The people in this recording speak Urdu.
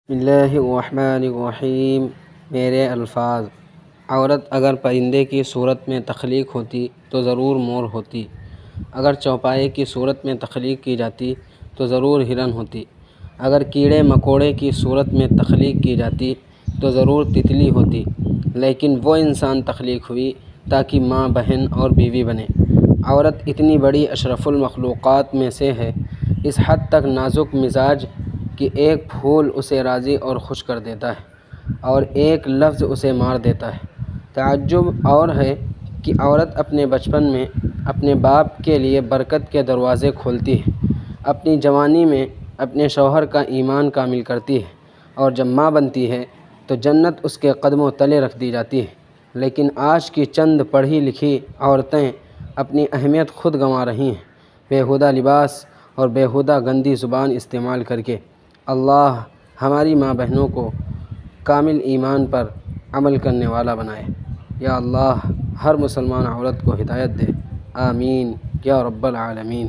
بسم اللہ الرحمن الرحیم۔ میرے الفاظ: عورت اگر پرندے کی صورت میں تخلیق ہوتی تو ضرور مور ہوتی، اگر چوپائے کی صورت میں تخلیق کی جاتی تو ضرور ہرن ہوتی، اگر کیڑے مکوڑے کی صورت میں تخلیق کی جاتی تو ضرور تتلی ہوتی، لیکن وہ انسان تخلیق ہوئی تاکہ ماں، بہن اور بیوی بنے۔ عورت اتنی بڑی اشرف المخلوقات میں سے ہے، اس حد تک نازک مزاج کہ ایک پھول اسے راضی اور خوش کر دیتا ہے اور ایک لفظ اسے مار دیتا ہے۔ تعجب اور ہے کہ عورت اپنے بچپن میں اپنے باپ کے لیے برکت کے دروازے کھولتی ہے، اپنی جوانی میں اپنے شوہر کا ایمان کامل کرتی ہے، اور جب ماں بنتی ہے تو جنت اس کے قدموں تلے رکھ دی جاتی ہے۔ لیکن آج کی چند پڑھی لکھی عورتیں اپنی اہمیت خود گنوا رہی ہیں، بیہودہ لباس اور بیہودہ گندی زبان استعمال کر کے۔ اللہ ہماری ماں بہنوں کو کامل ایمان پر عمل کرنے والا بنائے۔ یا اللہ ہر مسلمان عورت کو ہدایت دے، آمین یا رب العالمین۔